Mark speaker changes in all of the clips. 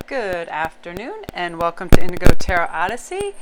Speaker 1: Good afternoon and welcome to Indigo Tarot Odyssey.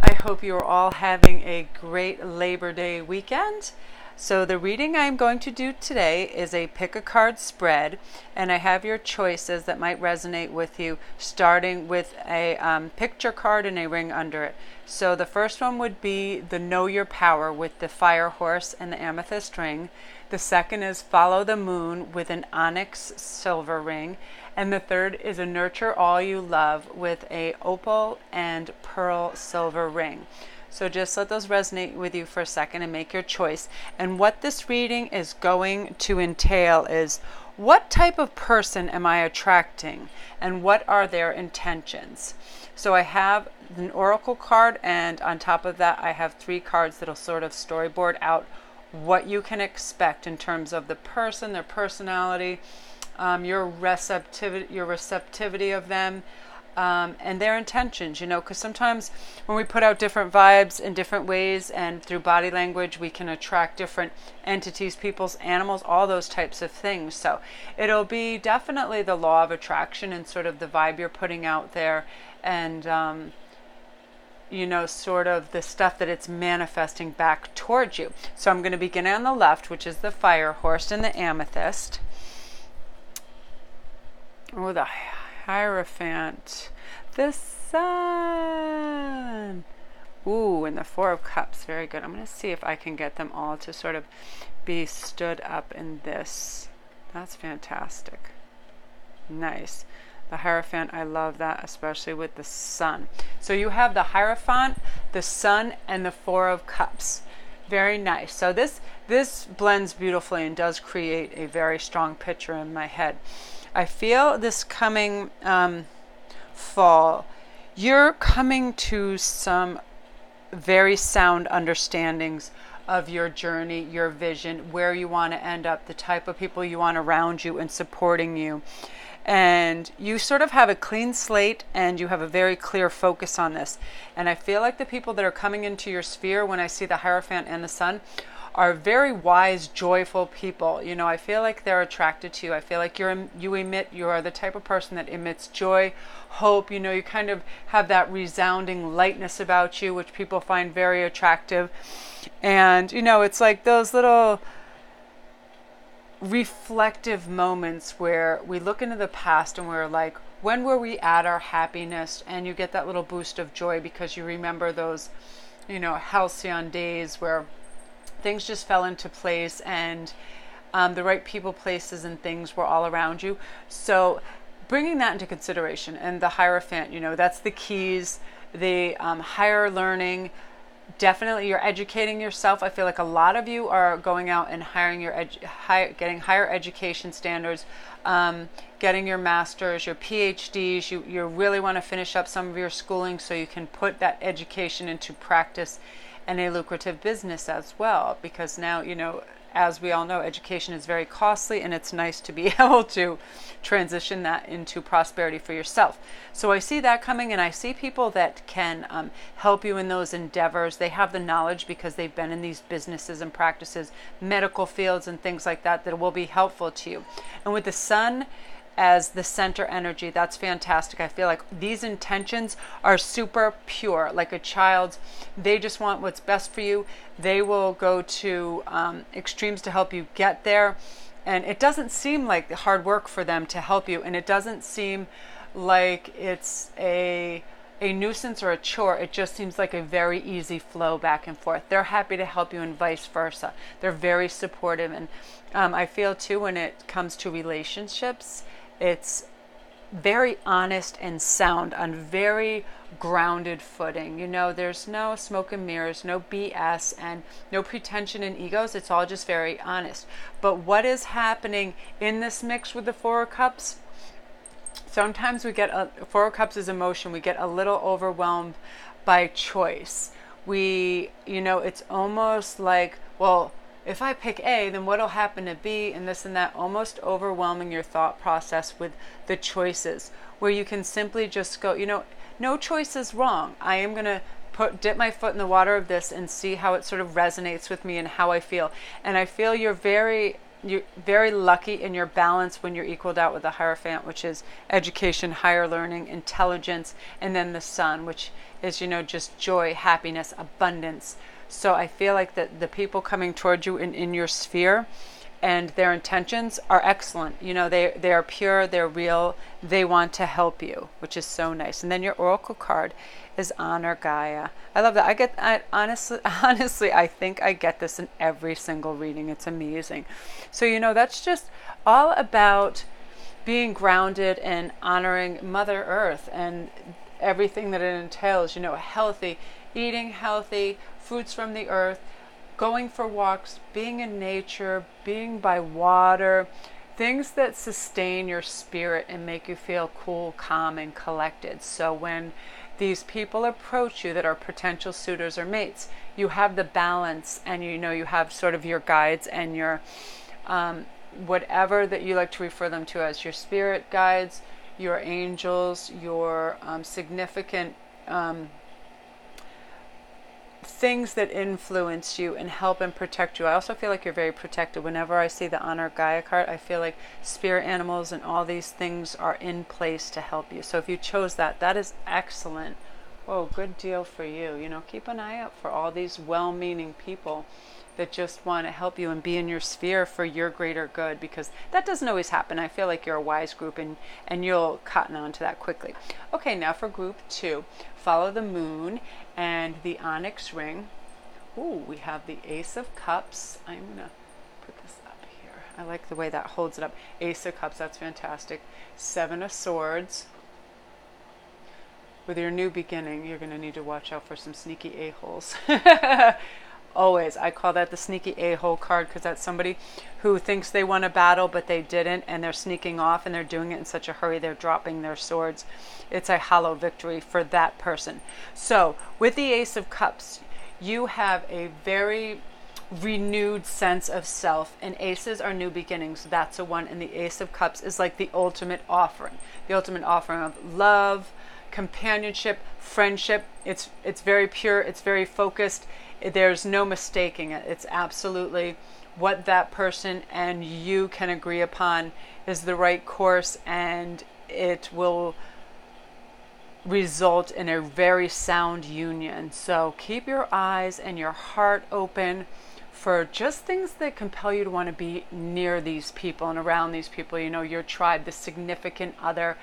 Speaker 1: I hope you are all having a great Labor Day weekend. So the reading I'm going to do today is a pick a card spread, and I have your choices that might resonate with you, starting with a picture card and a ring under it. So the first one would be the Know Your Power with the fire horse and the amethyst ring. The second is Follow the Moon with an onyx silver ring. And the third is a Nurture All You Love with a opal and pearl silver ring. So just let those resonate with you for a second and make your choice. And what this reading is going to entail is, what type of person am I attracting and what are their intentions? So I have an oracle card, and on top of that I have 3 cards that'll sort of storyboard out what you can expect in terms of the person, their personality, your receptivity of them, and their intentions, because sometimes when we put out different vibes in different ways and through body language, we can attract different entities, peoples, animals, all those types of things. So it'll be definitely the law of attraction and sort of the vibe you're putting out there, and sort of the stuff that it's manifesting back towards you. So I'm going to begin on the left, which is the fire horse and the amethyst. Oh, the Hierophant, the Sun. Ooh, and the 4 of Cups. Very good. I'm going to see if I can get them all to sort of be stood up in this. That's fantastic. Nice. The Hierophant, I love that, especially with the Sun. So you have the Hierophant, the Sun, and the 4 of Cups. Very nice. So this blends beautifully and does create a very strong picture in my head. I feel this coming fall, you're coming to some very sound understandings of your journey, your vision, where you want to end up, the type of people you want around you and supporting you. And you sort of have a clean slate and you have a very clear focus on this. And I feel like the people that are coming into your sphere, when I see the Hierophant and the Sun, are very wise, joyful people. I feel like they're attracted to you. I feel like you are the type of person that emits joy, hope. You kind of have that resounding lightness about you, which people find very attractive. And, it's like those little reflective moments where we look into the past and we're like, when were we at our happiness? And you get that little boost of joy because you remember those, halcyon days where things just fell into place and the right people, places, and things were all around you. So bringing that into consideration, and the Hierophant, that's the keys, the higher learning. Definitely you're educating yourself. I feel like a lot of you are going out and getting higher education standards, getting your masters, your PhDs. You really want to finish up some of your schooling so you can put that education into practice and a lucrative business as well, because now, as we all know, education is very costly, and it's nice to be able to transition that into prosperity for yourself. So I see that coming, and I see people that can help you in those endeavors. They have the knowledge because they've been in these businesses and practices, medical fields and things like that, that will be helpful to you. And with the Sun as the center energy, that's fantastic. I feel like these intentions are super pure, like a child's. They just want what's best for you. They will go to extremes to help you get there, and it doesn't seem like hard work for them to help you, and it doesn't seem like it's a nuisance or a chore. It just seems like a very easy flow back and forth. They're happy to help you and vice versa. They're very supportive, and I feel too, when it comes to relationships, it's very honest and sound, on very grounded footing. There's no smoke and mirrors, no BS, and no pretension and egos. It's all just very honest. But what is happening in this mix with the 4 of Cups? Sometimes we get 4 of Cups is emotion. We get a little overwhelmed by choice. It's almost like, well, if I pick A, then what'll happen to B, and this and that, almost overwhelming your thought process with the choices, where you can simply just go, no choice is wrong. I am going to dip my foot in the water of this and see how it sort of resonates with me and how I feel. And I feel you're very you're very lucky in your balance when you're equaled out with the Hierophant, which is education, higher learning, intelligence, and then the Sun, which is, just joy, happiness, abundance. So I feel like that the people coming towards you in your sphere and their intentions are excellent. They are pure, they're real, they want to help you, which is so nice. And then your oracle card is Honor Gaia. I love that. Honestly, I think I get this in every single reading. It's amazing. So, that's just all about being grounded and honoring Mother Earth and everything that it entails, eating healthy, fruits from the earth, going for walks, being in nature, being by water, things that sustain your spirit and make you feel cool, calm, and collected. So when these people approach you that are potential suitors or mates, you have the balance, and you have sort of your guides and your whatever that you like to refer them to as your spirit guides, your angels, your significant things that influence you and help and protect you. I also feel like you're very protected. Whenever I see the Honor Gaia card, I feel like spirit animals and all these things are in place to help you. So if you chose that, that is excellent. Oh, good deal for you. Keep an eye out for all these well-meaning people that just want to help you and be in your sphere for your greater good, because that doesn't always happen. I feel like you're a wise group, and you'll cotton on to that quickly. Okay, now for group 2, follow the moon and the onyx ring. Ooh, we have the Ace of Cups. I'm going to put this up here. I like the way that holds it up. Ace of Cups, that's fantastic. 7 of Swords. With your new beginning, you're going to need to watch out for some sneaky a-holes. Always. I call that the sneaky a-hole card, because that's somebody who thinks they won a battle but they didn't, and they're sneaking off, and they're doing it in such a hurry they're dropping their swords. It's a hollow victory for that person. So with the Ace of Cups, you have a very renewed sense of self, and aces are new beginnings. That's a 1, and the Ace of Cups is like the ultimate offering of love, companionship, friendship. It's very pure, it's very focused. There's no mistaking it. It's absolutely what that person and you can agree upon is the right course, and it will result in a very sound union. So keep your eyes and your heart open for just things that compel you to want to be near these people and around these people, your tribe, the significant other.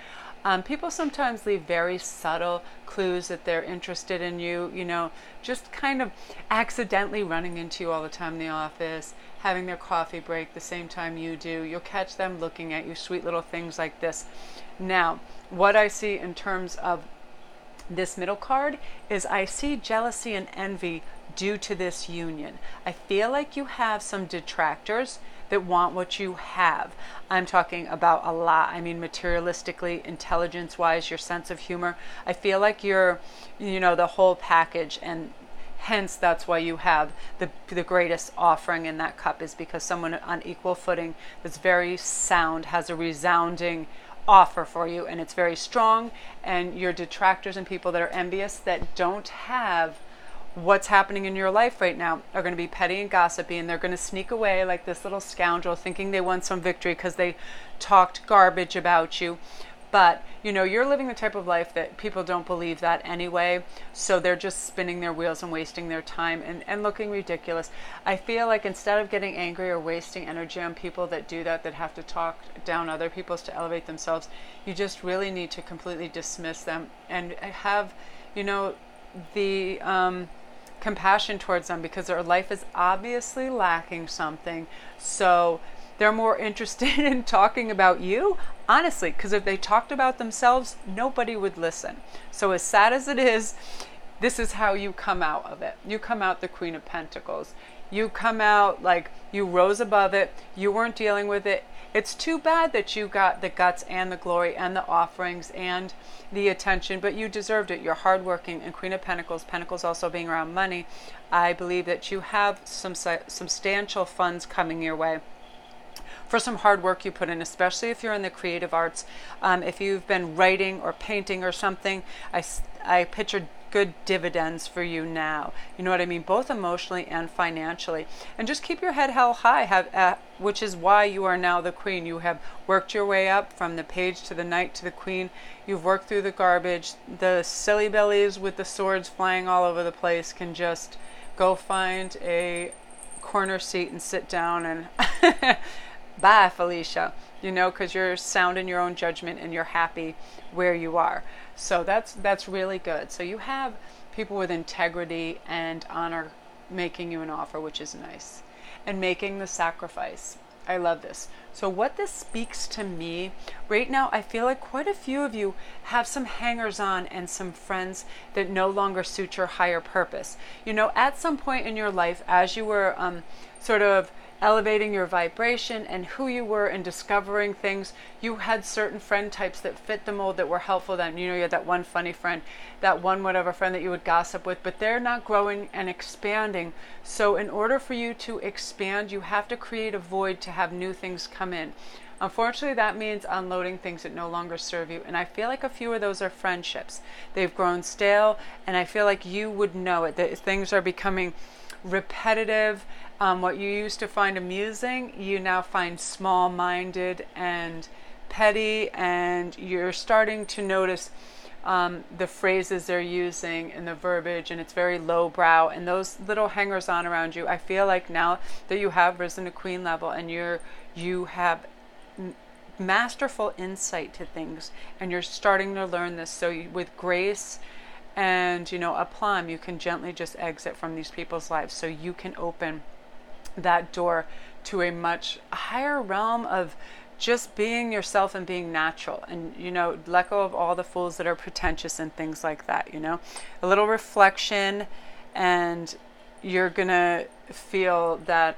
Speaker 1: People sometimes leave very subtle clues that they're interested in you, just kind of accidentally running into you all the time in the office, having their coffee break the same time you do. You'll catch them looking at you, sweet little things like this. Now, what I see in terms of this middle card is I see jealousy and envy due to this union. I feel like you have some detractors that want what you have. I'm talking about a lot. I mean, materialistically, intelligence-wise, your sense of humor. I feel like you're, the whole package, and hence that's why you have the greatest offering in that cup, is because someone on equal footing that's very sound has a resounding offer for you, and it's very strong. And your detractors and people that are envious that don't have what's happening in your life right now are going to be petty and gossipy, and they're going to sneak away like this little scoundrel thinking they won some victory because they talked garbage about you. But you're living the type of life that people don't believe that anyway, so they're just spinning their wheels and wasting their time and looking ridiculous. I feel like instead of getting angry or wasting energy on people that do that have to talk down other people's to elevate themselves, you just really need to completely dismiss them and have the compassion towards them, because their life is obviously lacking something. So they're more interested in talking about you, honestly, because if they talked about themselves, nobody would listen. So as sad as it is, this is how you come out of it. You come out the Queen of Pentacles. You come out like you rose above it. You weren't dealing with it. It's too bad that you got the guts and the glory and the offerings and the attention, but you deserved it. You're hardworking, and Queen of Pentacles, Pentacles also being around money, I believe that you have some substantial funds coming your way for some hard work you put in, especially if you're in the creative arts. If you've been writing or painting or something, I picture good dividends for you now. You know what I mean? Both emotionally and financially. And just keep your head held high, which is why you are now the queen. You have worked your way up from the page to the knight to the queen. You've worked through the garbage. The silly bellies with the swords flying all over the place can just go find a corner seat and sit down and bye, Felicia. You know, because you're sound in your own judgment and you're happy where you are. So that's really good. So you have people with integrity and honor making you an offer, which is nice, and making the sacrifice. I love this. So what this speaks to me right now, I feel like quite a few of you have some hangers on and some friends that no longer suit your higher purpose. You know, at some point in your life, as you were sort of elevating your vibration and who you were and discovering things, you had certain friend types that fit the mold that were helpful then. You know, you had that one funny friend, that one whatever friend that you would gossip with, but they're not growing and expanding. So in order for you to expand, you have to create a void to have new things come in. Unfortunately, that means unloading things that no longer serve you. And I feel like a few of those are friendships. They've grown stale, and I feel like you would know it, that things are becoming repetitive. What you used to find amusing, you now find small-minded and petty, and you're starting to notice the phrases they're using and the verbiage, and it's very lowbrow, and those little hangers-on around you. I feel like now that you have risen to queen level and you have masterful insight to things, and you're starting to learn this, so with grace and, you know, aplomb, you can gently just exit from these people's lives, so you can open that door to a much higher realm of just being yourself and being natural, and, you know, let go of all the fools that are pretentious and things like that. You know, a little reflection, and you're gonna feel that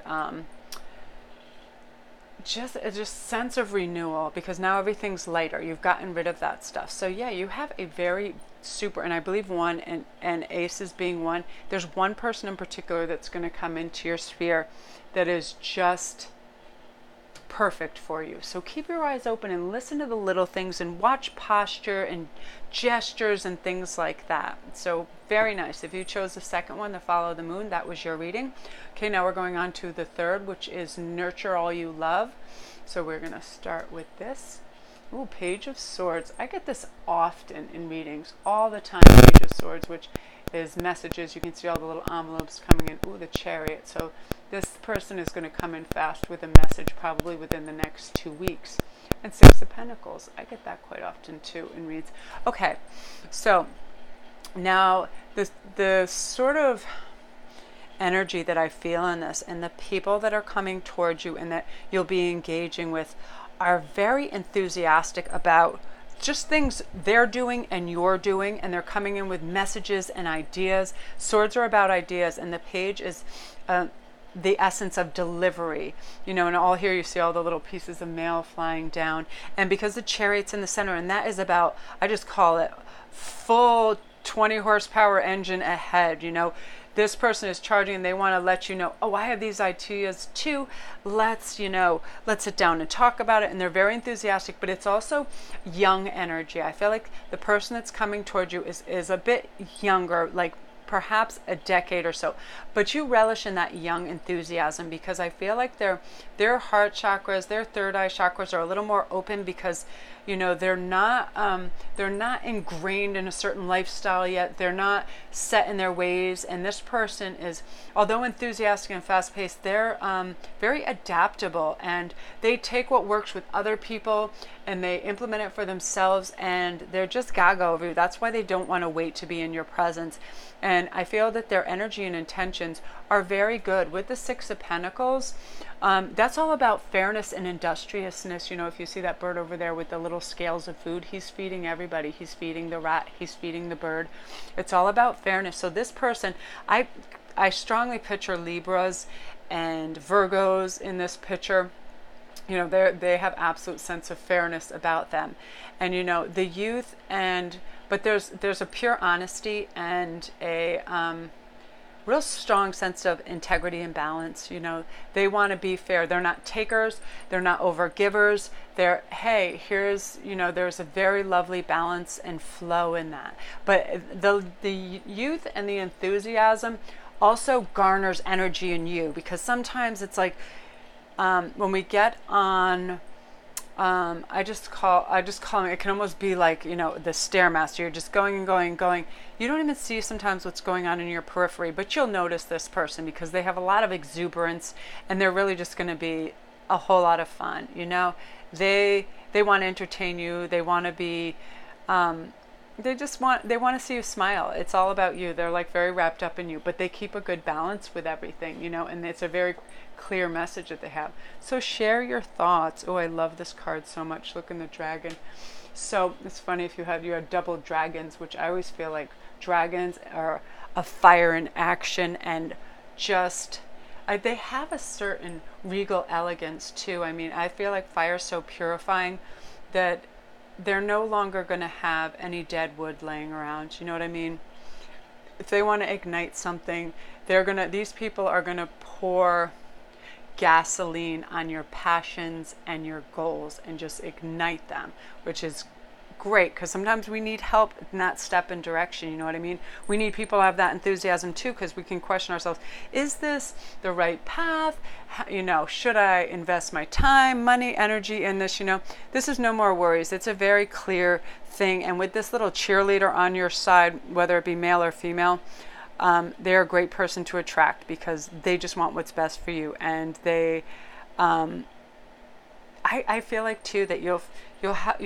Speaker 1: just sense of renewal, because now everything's lighter. You've gotten rid of that stuff. So yeah, you have a very super, and I believe one, and aces being one, there's one person in particular that's going to come into your sphere that is just perfect for you. So keep your eyes open and listen to the little things and watch posture and gestures and things like that. So very nice. If you chose the second one, the follow the moon, that was your reading. Okay, now we're going on to the third, which is nurture all you love. So we're going to start with this. Ooh, Page of Swords. I get this often in readings, all the time. Page of Swords, which is messages. You can see all the little envelopes coming in. Ooh, the Chariot. So this person is going to come in fast with a message, probably within the next 2 weeks. And Six of Pentacles. I get that quite often too in reads. Okay, so now the sort of energy that I feel in this, and the people that are coming towards you and that you'll be engaging with, are very enthusiastic about just things they're doing and you're doing, and they're coming in with messages and ideas. Swords are about ideas, and the page is the essence of delivery, you know, and all here you see all the little pieces of mail flying down, and because the Chariot's in the center, and that is about, I just call it full 20 horsepower engine ahead. You know, this person is charging and they want to let you know, oh, I have these ideas too. Let's sit down and talk about it. And they're very enthusiastic, but it's also young energy. I feel like the person that's coming towards you is a bit younger, like perhaps a decade or so, but you relish in that young enthusiasm, because I feel like their heart chakras, their third eye chakras are a little more open, because, you know, they're not ingrained in a certain lifestyle yet. They're not set in their ways. And this person is, although enthusiastic and fast paced, they're very adaptable, and they take what works with other people and they implement it for themselves, and they're just gaga over you. That's why they don't want to wait to be in your presence. And I feel that their energy and intentions are very good. With the Six of Pentacles, that's all about fairness and industriousness. You know, if you see that bird over there with the little scales of food, he's feeding everybody. He's feeding the rat, he's feeding the bird. It's all about fairness. So this person, I strongly picture Libras and Virgos in this picture. You know, they have absolute sense of fairness about them. And, you know, the youth, but there's a pure honesty and a real strong sense of integrity and balance. They want to be fair. They're not takers. They're not overgivers. They're, hey, here's, there's a very lovely balance and flow in that. But the youth and the enthusiasm also garners energy in you, because sometimes it's like, when we get on, I just call it can almost be like, the Stairmaster. You're just going and going and going. You don't even see sometimes what's going on in your periphery, but you'll notice this person because they have a lot of exuberance and they're really just going to be a whole lot of fun. They want to entertain you. They want to be, they want to see you smile. It's all about you. They're like very wrapped up in you, but they keep a good balance with everything, and it's a very clear message that they have. So share your thoughts. Oh, I love this card so much. Look in the dragon. So it's funny if you had double dragons, which I always feel like dragons are a fire in action, and just they have a certain regal elegance too. I mean, I feel like fire is so purifying that they're no longer going to have any dead wood laying around. You know what I mean? If they want to ignite something, these people are going to pour gasoline on your passions and your goals and just ignite them, which is great, because sometimes we need help in that step and direction. You know what I mean? We need people to have that enthusiasm too, because we can question ourselves, is this the right path? Should I invest my time, money, energy in this? This is no more worries. It's a very clear thing. And with this little cheerleader on your side, whether it be male or female, they're a great person to attract, because they just want what's best for you. And they, I feel like too that you'll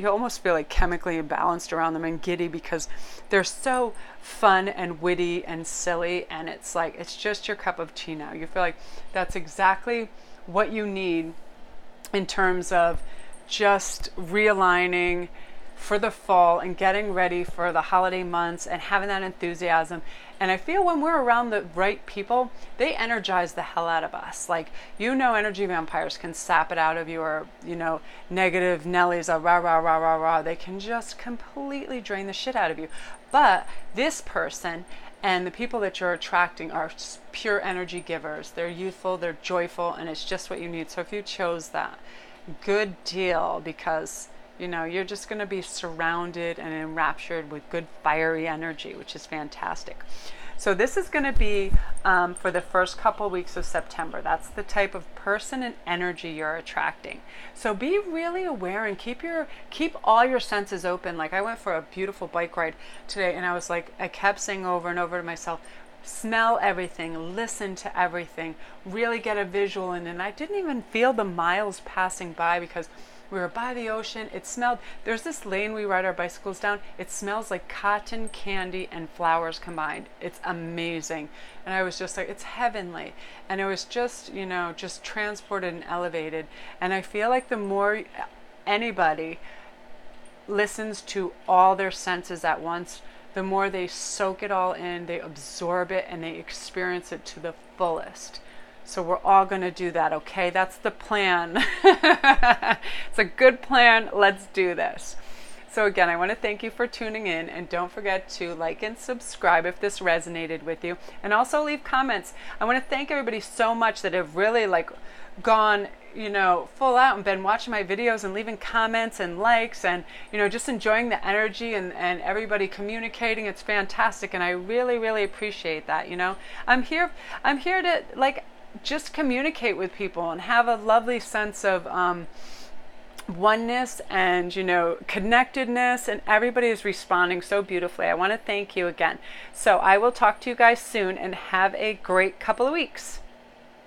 Speaker 1: almost feel like chemically imbalanced around them and giddy, because they're so fun and witty and silly, and it's just your cup of tea now. You feel like that's exactly what you need in terms of just realigning for the fall and getting ready for the holiday months and having that enthusiasm. And I feel when we're around the right people, they energize the hell out of us. Like, energy vampires can sap it out of you, or, negative Nellies, rah, rah, rah, rah, rah. They can just completely drain the shit out of you. But this person and the people that you're attracting are pure energy givers. They're youthful, they're joyful, and it's just what you need. So if you chose that, good deal, because you're just going to be surrounded and enraptured with good fiery energy, which is fantastic. So this is going to be for the first couple weeks of September. That's the type of person and energy you're attracting. So be really aware and keep all your senses open. Like, I went for a beautiful bike ride today, and I kept saying over and over to myself, smell everything, listen to everything, really get a visual in. And I didn't even feel the miles passing by, because we were by the ocean. It smelled, there's this lane we ride our bicycles down. It smells like cotton candy and flowers combined. It's amazing. And I was just like, it's heavenly. And it was just, just transported and elevated. And I feel like the more anybody listens to all their senses at once, the more they soak it all in, they absorb it, and they experience it to the fullest. So we're all going to do that, okay? That's the plan. It's a good plan. Let's do this. So again, I want to thank you for tuning in, and don't forget to like and subscribe if this resonated with you, and also leave comments. I want to thank everybody so much that have really gone, full out and been watching my videos and leaving comments and likes, and, just enjoying the energy and everybody communicating. It's fantastic. And I really, really appreciate that. I'm here to just communicate with people and have a lovely sense of oneness and connectedness, and everybody is responding so beautifully. I want to thank you again. So I will talk to you guys soon, and have a great couple of weeks.